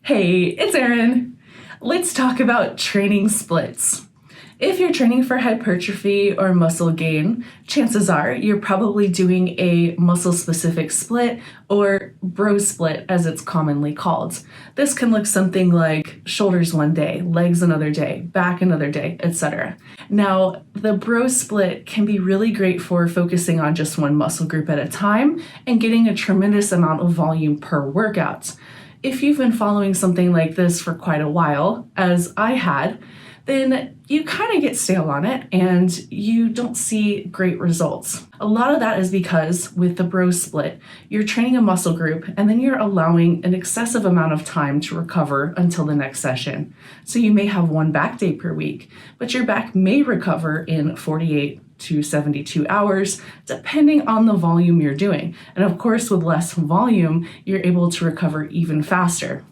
Hey, it's Erin. Let's talk about training splits. If you're training for hypertrophy or muscle gain, chances are you're probably doing a muscle-specific split or bro split as it's commonly called. This can look something like shoulders one day, legs another day, back another day, etc. Now, the bro split can be really great for focusing on just one muscle group at a time and getting a tremendous amount of volume per workout. If you've been following something like this for quite a while, as I had, then you kind of get stale on it and you don't see great results. A lot of that is because with the bro split, you're training a muscle group and then you're allowing an excessive amount of time to recover until the next session. So you may have one back day per week, but your back may recover in 48 to 72 hours, depending on the volume you're doing. And of course, with less volume, you're able to recover even faster.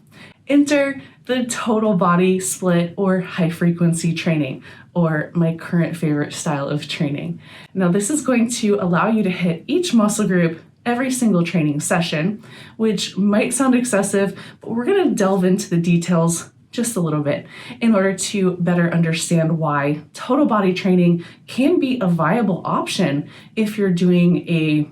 Enter the total body split or high frequency training, or my current favorite style of training. Now, this is going to allow you to hit each muscle group every single training session, which might sound excessive, but we're going to delve into the details just a little bit in order to better understand why total body training can be a viable option if you're doing a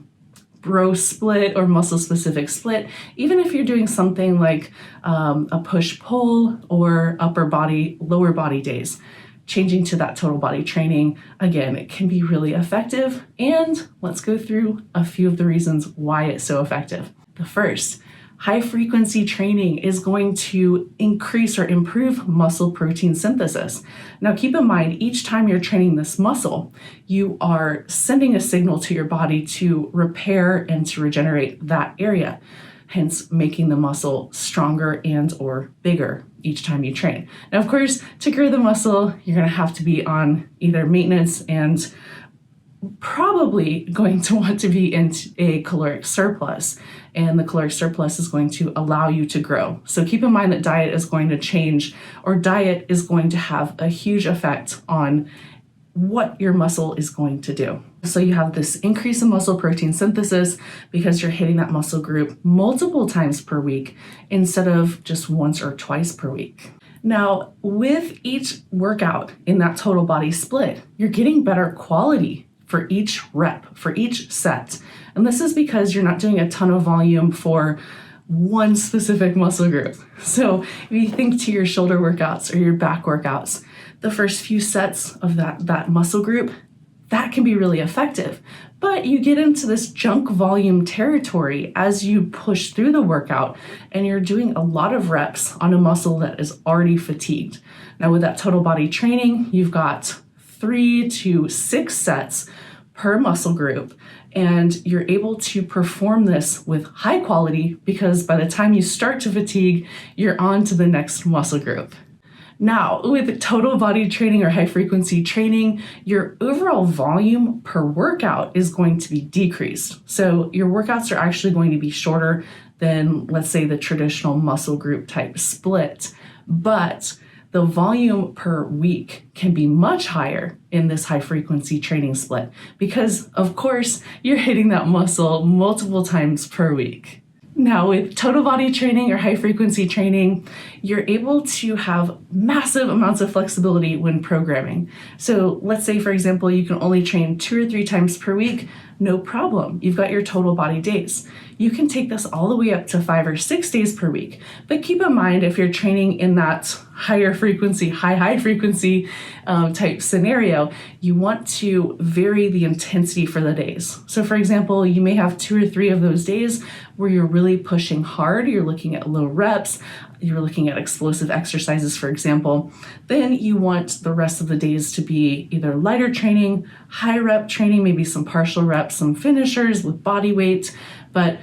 bro split or muscle specific split, even if you're doing something like a push-pull or upper body, lower body days. Changing to that total body training, again, it can be really effective. And let's go through a few of the reasons why it's so effective. The first, high frequency training is going to increase or improve muscle protein synthesis. Now, keep in mind, each time you're training this muscle, you are sending a signal to your body to repair and to regenerate that area, hence making the muscle stronger and or bigger each time you train. Now, of course, to grow the muscle, you're going to have to be on either maintenance and probably going to want to be in a caloric surplus, and the caloric surplus is going to allow you to grow. So keep in mind that diet is going to change, or diet is going to have a huge effect on what your muscle is going to do. So you have this increase in muscle protein synthesis because you're hitting that muscle group multiple times per week instead of just once or twice per week. Now, with each workout in that total body split, you're getting better quality for each rep, for each set. And this is because you're not doing a ton of volume for one specific muscle group. So if you think to your shoulder workouts or your back workouts, the first few sets of that muscle group, that can be really effective. But you get into this junk volume territory as you push through the workout and you're doing a lot of reps on a muscle that is already fatigued. Now with that total body training, you've got 3 to 6 sets per muscle group, and you're able to perform this with high quality because by the time you start to fatigue, you're on to the next muscle group. Now, with total body training or high frequency training, your overall volume per workout is going to be decreased. So your workouts are actually going to be shorter than, let's say, the traditional muscle group type split, but the volume per week can be much higher in this high frequency training split because, of course, you're hitting that muscle multiple times per week. Now, with total body training or high frequency training, you're able to have massive amounts of flexibility when programming. So let's say, for example, you can only train 2 or 3 times per week. No problem. You've got your total body days. You can take this all the way up to 5 or 6 days per week. But keep in mind, if you're training in that higher frequency, high frequency type scenario, you want to vary the intensity for the days. So for example, you may have 2 or 3 of those days where you're really pushing hard, you're looking at low reps, you're looking at explosive exercises, for example. Then you want the rest of the days to be either lighter training, high rep training, maybe some partial reps, some finishers with body weight, but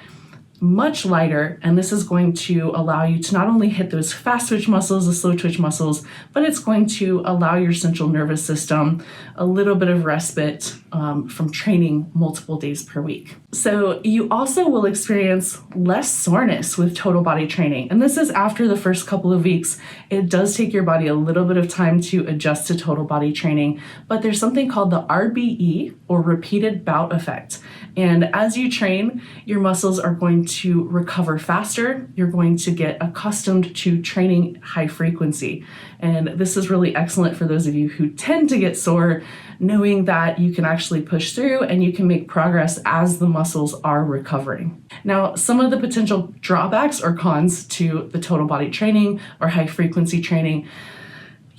much lighter, and this is going to allow you to not only hit those fast twitch muscles, the slow twitch muscles, but it's going to allow your central nervous system a little bit of respite from training multiple days per week. So you also will experience less soreness with total body training, and this is after the first couple of weeks. It does take your body a little bit of time to adjust to total body training, but there's something called the RBE, or repeated bout effect. And as you train, your muscles are going to recover faster. You're going to get accustomed to training high frequency. And this is really excellent for those of you who tend to get sore, knowing that you can actually push through and you can make progress as the muscles are recovering. Now, some of the potential drawbacks or cons to the total body training or high frequency training,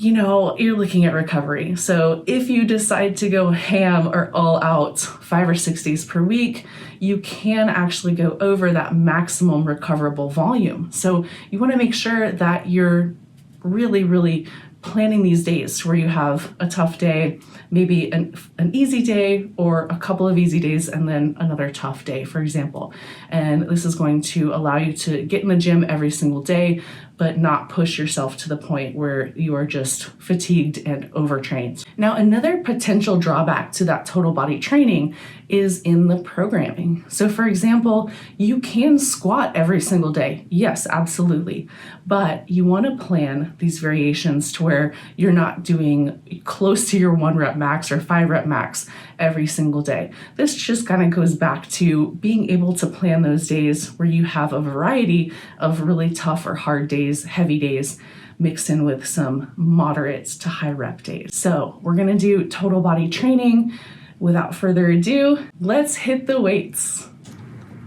you're looking at recovery. So if you decide to go ham or all out 5 or 6 days per week, you can actually go over that maximum recoverable volume. So you want to make sure that you're really, really planning these days where you have a tough day, maybe an easy day or a couple of easy days and then another tough day, for example. And this is going to allow you to get in the gym every single day, but not push yourself to the point where you are just fatigued and overtrained. Now, another potential drawback to that total body training is in the programming. So for example, you can squat every single day. Yes, absolutely. But you want to plan these variations to where you're not doing close to your 1 rep max or 5 rep max every single day. This just kind of goes back to being able to plan those days where you have a variety of really tough or hard days, heavy days, mixed in with some moderate to high rep days. So we're going to do total body training. Without further ado, let's hit the weights.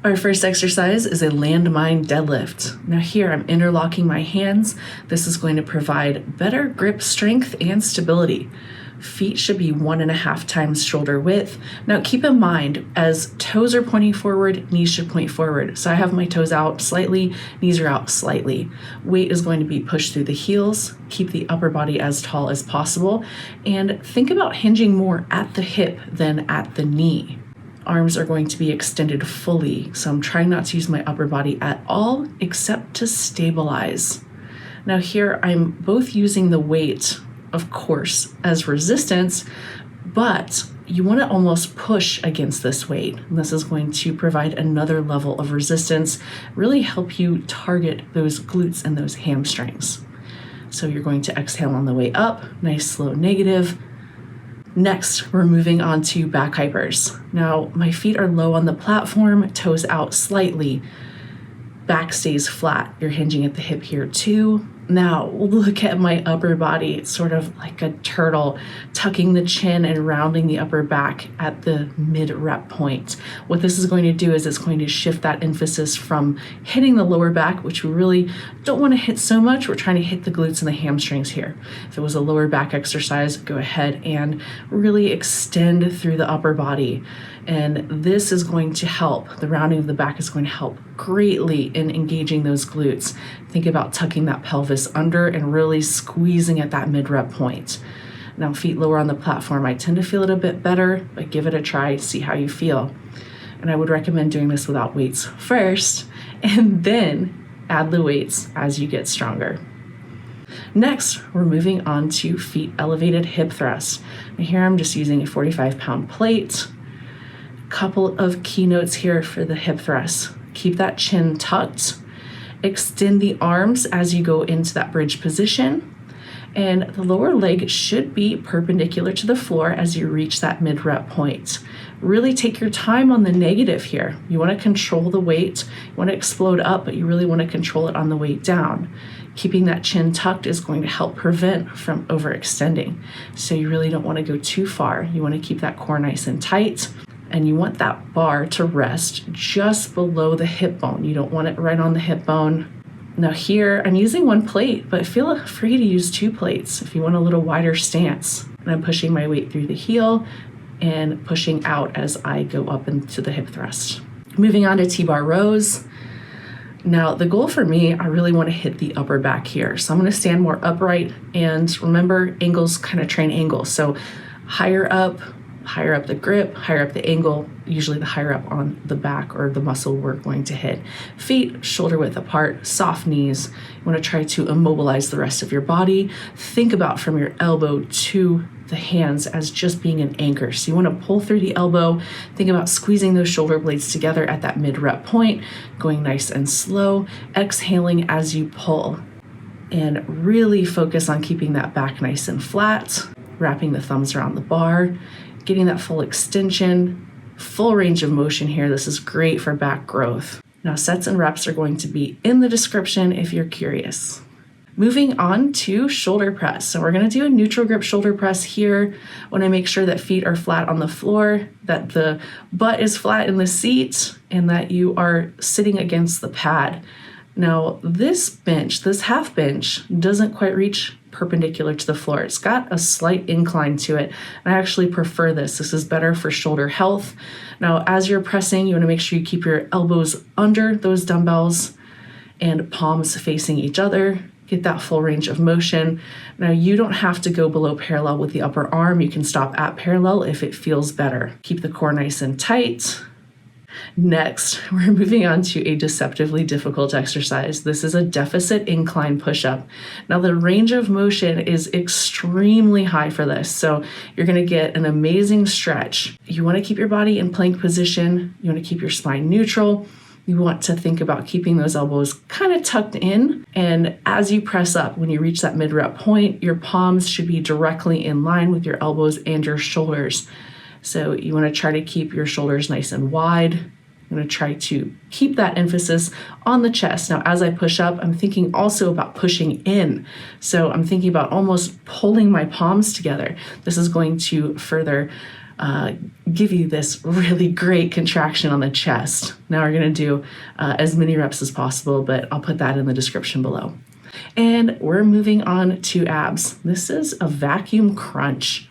Our first exercise is a landmine deadlift. Now here I'm interlocking my hands. This is going to provide better grip strength and stability. Feet should be 1.5 times shoulder width. Now keep in mind, as toes are pointing forward, knees should point forward. So I have my toes out slightly, knees are out slightly. Weight is going to be pushed through the heels. Keep the upper body as tall as possible. And think about hinging more at the hip than at the knee. Arms are going to be extended fully. So I'm trying not to use my upper body at all except to stabilize. Now here I'm both using the weight, of course, as resistance, but you want to almost push against this weight. And this is going to provide another level of resistance, really help you target those glutes and those hamstrings. So you're going to exhale on the way up, nice slow negative. Next, we're moving on to back hypers. Now, my feet are low on the platform, toes out slightly. Back stays flat. You're hinging at the hip here too. Now look at my upper body. It's sort of like a turtle, tucking the chin and rounding the upper back at the mid-rep point. What this is going to do is it's going to shift that emphasis from hitting the lower back, which we really don't want to hit so much. We're trying to hit the glutes and the hamstrings here. If it was a lower back exercise, go ahead and really extend through the upper body. And this is going to help. The rounding of the back is going to help greatly in engaging those glutes. Think about tucking that pelvis under and really squeezing at that mid-rep point. Now, feet lower on the platform, I tend to feel it a bit better, but give it a try, see how you feel. And I would recommend doing this without weights first, and then add the weights as you get stronger. Next, we're moving on to feet elevated hip thrust. Now here I'm just using a 45-pound plate. Couple of keynotes here for the hip thrust. Keep that chin tucked. Extend the arms as you go into that bridge position. And the lower leg should be perpendicular to the floor as you reach that mid-rep point. Really take your time on the negative here. You want to control the weight. You want to explode up, but you really want to control it on the way down. Keeping that chin tucked is going to help prevent from overextending. So you really don't want to go too far. You want to keep that core nice and tight. And you want that bar to rest just below the hip bone. You don't want it right on the hip bone. Now here, I'm using one plate, but feel free to use 2 plates if you want a little wider stance. And I'm pushing my weight through the heel and pushing out as I go up into the hip thrust. Moving on to T-bar rows. Now the goal for me, I really want to hit the upper back here. So I'm going to stand more upright, and remember, angles kind of train angles. So higher up the grip, higher up the angle, usually the higher up on the back or the muscle we're going to hit. Feet shoulder width apart, soft knees. You want to try to immobilize the rest of your body. Think about from your elbow to the hands as just being an anchor. So you want to pull through the elbow. Think about squeezing those shoulder blades together at that mid-rep point, going nice and slow, exhaling as you pull. And really focus on keeping that back nice and flat, wrapping the thumbs around the bar, getting that full extension, full range of motion here. This is great for back growth. Now, sets and reps are going to be in the description if you're curious. Moving on to shoulder press. So we're going to do a neutral grip shoulder press here. I want to make sure that feet are flat on the floor, that the butt is flat in the seat, and that you are sitting against the pad. Now, this bench, this half bench, doesn't quite reach perpendicular to the floor. It's got a slight incline to it. And I actually prefer this. This is better for shoulder health. Now, as you're pressing, you want to make sure you keep your elbows under those dumbbells and palms facing each other. Get that full range of motion. Now, you don't have to go below parallel with the upper arm. You can stop at parallel if it feels better. Keep the core nice and tight. Next, we're moving on to a deceptively difficult exercise. This is a deficit incline push-up. Now, the range of motion is extremely high for this, so you're going to get an amazing stretch. You want to keep your body in plank position. You want to keep your spine neutral. You want to think about keeping those elbows kind of tucked in. And as you press up, when you reach that mid-rep point, your palms should be directly in line with your elbows and your shoulders. So you want to try to keep your shoulders nice and wide. I'm going to try to keep that emphasis on the chest. Now, as I push up, I'm thinking also about pushing in. So I'm thinking about almost pulling my palms together. This is going to further give you this really great contraction on the chest. Now we're going to do as many reps as possible, but I'll put that in the description below. And we're moving on to abs. This is a vacuum crunch.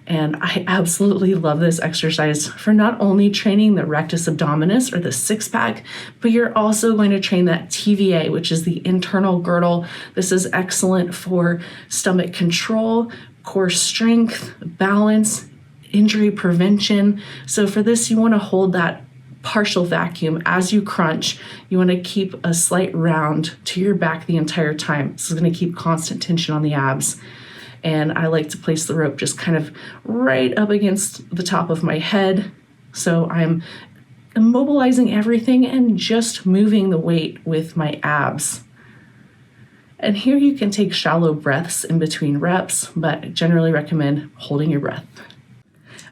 And I absolutely love this exercise for not only training the rectus abdominis or the six pack, but you're also going to train that TVA, which is the internal girdle. This is excellent for stomach control, core strength, balance, injury prevention. So for this, you want to hold that partial vacuum as you crunch. You want to keep a slight round to your back the entire time. This is going to keep constant tension on the abs. And I like to place the rope just kind of right up against the top of my head. So I'm immobilizing everything and just moving the weight with my abs. And here you can take shallow breaths in between reps, but I generally recommend holding your breath.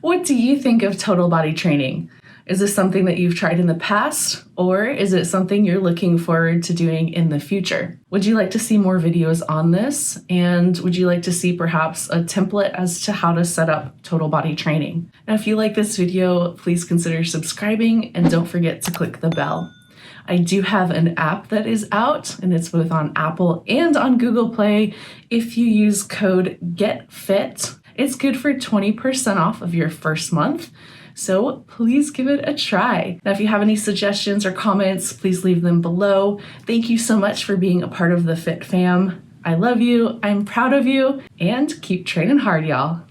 What do you think of total body training? Is this something that you've tried in the past, or is it something you're looking forward to doing in the future? Would you like to see more videos on this? And would you like to see perhaps a template as to how to set up total body training? Now, if you like this video, please consider subscribing and don't forget to click the bell. I do have an app that is out, and it's both on Apple and on Google Play. If you use code GETFIT, it's good for 20% off of your first month. So please give it a try. Now, if you have any suggestions or comments, please leave them below. Thank you so much for being a part of the Fit Fam. I love you, I'm proud of you, and keep training hard, y'all.